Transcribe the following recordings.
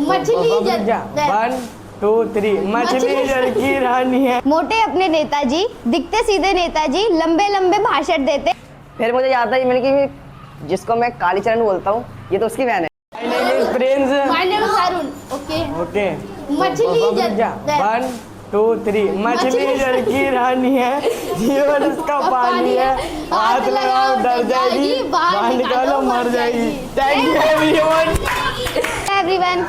1 2 3 मछली जल की रानी है। मोटे अपने नेताजी, दिखते सीधे नेताजी, लंबे लंबे भाषण देते। फिर मुझे याद है मैंने कि जिसको मैं कालीचरण बोलता हूँ ये तो उसकी बहन है। Prince My name is Arun. Okay. Okay मछली जल 1 2 3 मछली जल की रानी है, जीवन उसका पानी है, हाथ लगाओ डर जाएगी, बाहर निकालो मर जाएगी। Thank you everyone. एवरीवन।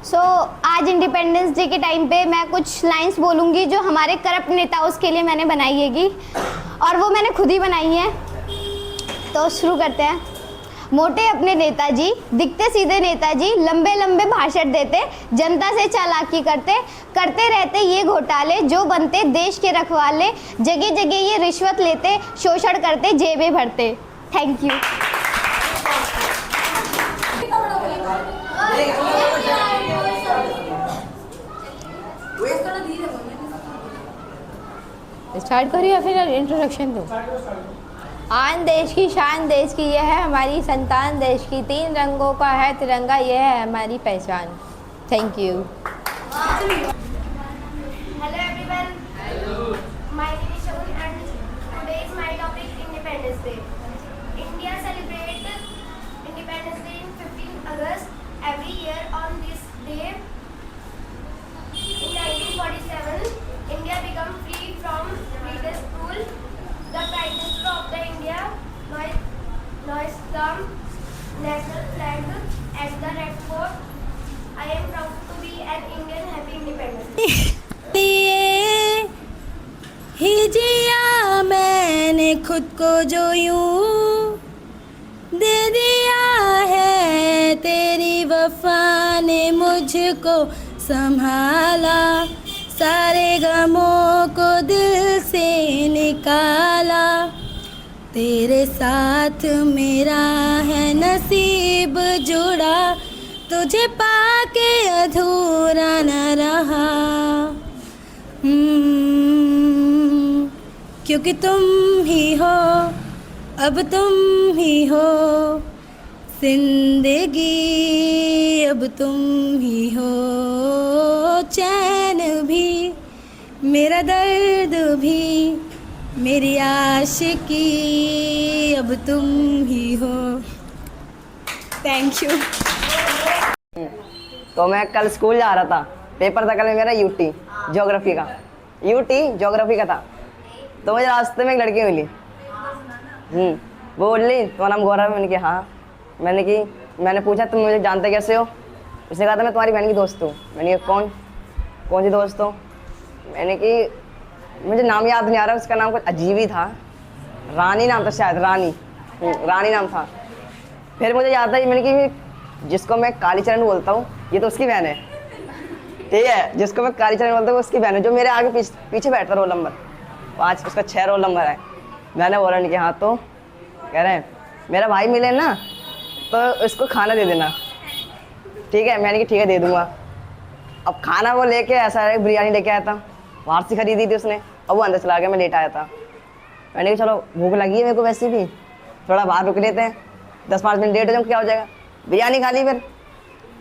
सो आज इंडिपेंडेंस डे के टाइम पे मैं कुछ लाइंस बोलूँगी जो हमारे करप्ट नेता उसके लिए मैंने बनाई हैगी, और वो मैंने खुद ही बनाई है। तो शुरू करते हैं। मोटे अपने नेताजी, दिखते सीधे नेताजी, लंबे लंबे भाषण देते, जनता से चालाकी करते, करते रहते ये घोटाले, जो बनते देश के रखवाले, जगह जगह ये रिश्वत लेते, शोषण करते, जेबें भरते। Thank you. स्टार्ट करिए या फिर इंट्रोडक्शन दो। आन देश की शान देश की, यह है हमारी संतान देश की, 3 रंगों का है तिरंगा, यह है हमारी पहचान। Thank you. Hello everyone. Hello. My name is Shagun and today is my topic Independence Day. India celebrates Independence Day in 15 August every year. On this day in 1947, India became free from British rule. The Prime Minister of the India hoists the national flag at the Red Fort. I am proud to be an Indian. Happy Independence Day. ही जिया मैंने खुद को जो यूं दे दिया है, तेरी वफा ने मुझको संभाला, सारे गमों को दिल से निकाला, तेरे साथ मेरा है नसीब जुड़ा, तुझे पाके अधूरा न रहा। क्योंकि तुम ही हो, अब तुम ही हो जिंदगी, अब तुम ही हो चैन भी, मेरा दर्द भी, मेरी आशिकी, अब तुम ही हो। Thank you. तो मैं कल स्कूल जा रहा था, पेपर था कल मेरा यूटी ज्योग्राफी का था। तो मुझे रास्ते में एक लड़की मिली, वो बोली तुम्हारा नाम गौरव है? मैंने कहा हाँ। मैंने पूछा तुम मुझे जानते कैसे हो? उसने कहा था मैं तुम्हारी बहन की दोस्त हूँ। मैंने कहा कौन सी दोस्त हो? मैंने कि मुझे नाम याद नहीं आ रहा, उसका नाम कुछ अजीब ही था, रानी नाम था शायद, रानी नाम था। फिर मुझे याद है मैंने कि जिसको मैं कालीचरण बोलता हूँ ये तो उसकी बहन है। ठीक है, जिसको मैं कालीचरण बोलता हूँ वो उसकी बहन है, जो मेरे आगे पीछे बैठता रोल नंबर 5, उसका 6 रोल नंबर है। मैंने बोला नहीं कि हाँ, तो कह रहे हैं मेरा भाई मिले ना तो इसको खाना दे देना। ठीक है, मैंने कि ठीक है दे दूँगा। अब खाना वो लेके ऐसा है बिरयानी लेके आया था, बाहर से खरीदी थी उसने, अब वो अंदर चला गया, मैं लेट आया था। मैंने कहा चलो भूख लगी है मेरे को वैसे भी, थोड़ा बाहर रुक लेते हैं, 10-5 मिनट लेट हो जाऊँ क्या हो जाएगा। बिरयानी खा ली। फिर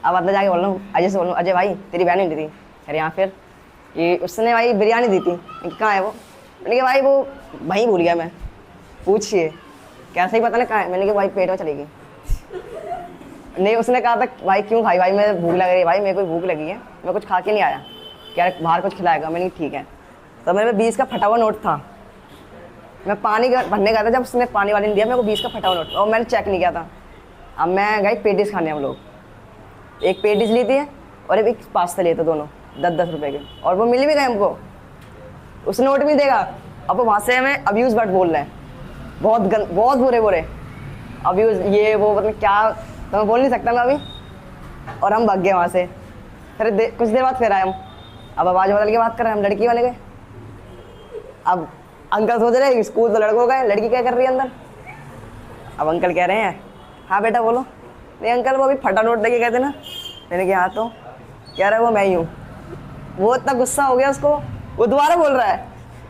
अब अंदर जाके बोल रहा हूँ अजय से, बोल रहा हूँ अजय भाई तेरी बहन नहीं दी थी? अरे यहाँ फिर कि उसने भाई बिरयानी दी थी। कहाँ है वो? मैंने कहा भाई वो वहीं भूल गया मैं, पूछिए। कैसे ही पता नहीं कहाँ है? मैंने कहा भाई पेट में चली गई। नहीं, उसने कहा था भाई क्यों खाई? भाई मैं भूख लग रही है भाई, मेरे को भूख लगी है, मैं कुछ खा के नहीं आया, क्या बाहर कुछ खिलाएगा? मैंने ठीक है। तो मेरे पे 20 का फटा हुआ नोट था, मैं पानी भरने गया था, जब उसने पानी वाली ने दिया मेरे को 20 का फटा हुआ नोट, और मैंने चेक नहीं किया था। अब मैं गई पेटीज खाने, हम लोग एक पेटीज ली थी और एक पास्ता लिए थे, दोनों 10-10 रुपये के, और वो मिल भी गए हमको। उस नोट भी देगा। अब वहाँ से हमें अब्यूज़ वर्ड बोल रहे हैं, बहुत बुरे अब्यूज़, ये वो, मतलब क्या तो मैं बोल नहीं सकता मैं अभी। और हम भाग गए वहाँ से। फिर कुछ देर बाद फिर आए हम, अब आवाज़ बदल के बात कर रहे हैं, हम लड़की वाले गए। अब अंकल सोच रहे स्कूल तो लड़कों का है, लड़की क्या कर रही है अंदर। अब अंकल कह रहे हैं हाँ बेटा बोलो। नहीं अंकल वो अभी फटा नोट देके कहते ना। मैंने कहा हाँ, तो कह रहा है वो मैं ही हूँ। वो इतना गुस्सा हो गया उसको, वो दोबारा बोल रहा है।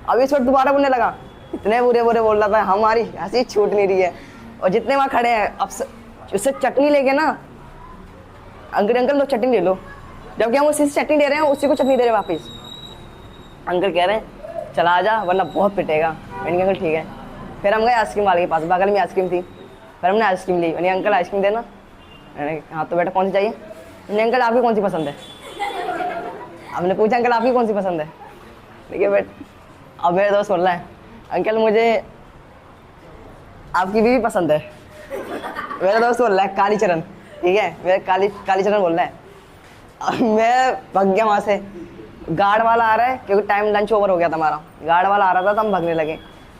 अभी इस वक्त दोबारा बोलने लगा, इतने बुरे बोल रहा था, हमारी हंसी छूट नहीं रही है। और जितने वहाँ खड़े हैं अब उससे चटनी लेके ना अंकल लो चटनी ले लो, जबकि हम उसी से चटनी दे रहे हैं, उसी को चटनी दे रहे हैं वापस। अंकल कह रहे हैं चला आ जा वरना बहुत पिटेगा। मैंने कहा अंकल ठीक है। फिर हम गए आइसक्रीम वाले के पास, बगल में आइसक्रीम थी, फिर हमने आइसक्रीम ली। मैंने अंकल आइसक्रीम देना, मैंने हाँ तो बेटा कौन सी चाहिए? मैंने अंकल आपकी कौन सी पसंद है? हमने पूछा अंकल आपकी कौन सी पसंद है? देखिए बेटा अब मेरे दोस्त बोल रहा है अंकल मुझे आपकी बीवी पसंद है। मेरा दोस्त बोल रहा है काली चरण, ठीक है, मेरा काली चरण बोल रहा है। अब मैं भाग गया वहाँ से, गार्ड वाला आ रहा है क्योंकि टाइम लंच ओवर हो गया था हमारा, गार्ड वाला आ रहा था तो हम भागने लगे।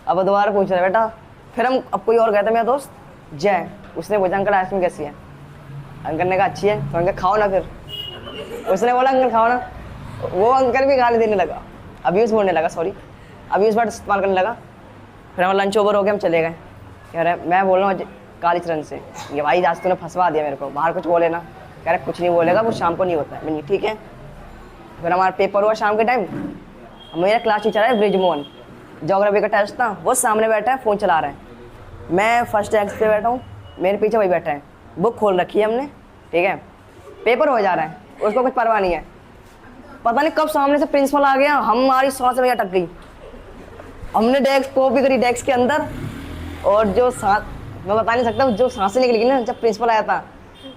अब दोबारा पूछ रहे बेटा, फिर हम अब कोई और गया था मेरा दोस्त जय, उसने पूछा अंकल आइसक्रीम कैसी है? अंकल ने कहा अच्छी है, तो अंकल खाओ ना। फिर उसने बोला अंकल खाओ ना, वो अंकल भी गाली देने लगा, अब्यूज़ बोलने लगा, सॉरी अब्यूज़ वर्ड इस्तेमाल करने लगा। फिर हमारा लंच ओवर हो गया, हम चले गए। कह रहे मैं बोल रहा हूँ काली चरण से, ये भाई आज तूने फंसवा दिया मेरे को, बाहर कुछ बोले ना। कह रहे कुछ नहीं बोलेगा, वो शाम को नहीं होता है। मैंने ठीक है। फिर हमारा पेपर हुआ शाम के टाइम, मेरा क्लास टीचर है ब्रिजमोहन, ज्योग्राफी का टेस्ट था, वो सामने बैठा है फ़ोन चला रहा है, मैं फर्स्ट डेस्क पे बैठा हूँ, मेरे पीछे वही बैठा है, बुक खोल रखी है हमने, ठीक है, पेपर हो जा रहा है, उसको कुछ परवाह नहीं है। पता नहीं कब सामने से प्रिंसिपल आ गया, हमारी सांस में अटक गई। हमने डेस्क कॉपी करी डेस्क के अंदर, और जो सांस मैं बता नहीं सकता, जो सांसें निकल गई ना जब प्रिंसिपल आया था।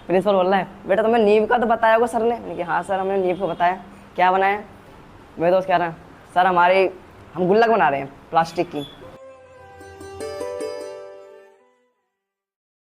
प्रिंसिपल बोल रहा है बेटा तुम्हें नींव का तो बताया होगा सर ने? मैंने कहा हाँ सर हमने नींव को बताया। क्या बनाया? मेरे दोस्त कह रहा है सर हम गुल्लक बना रहे हैं प्लास्टिक की।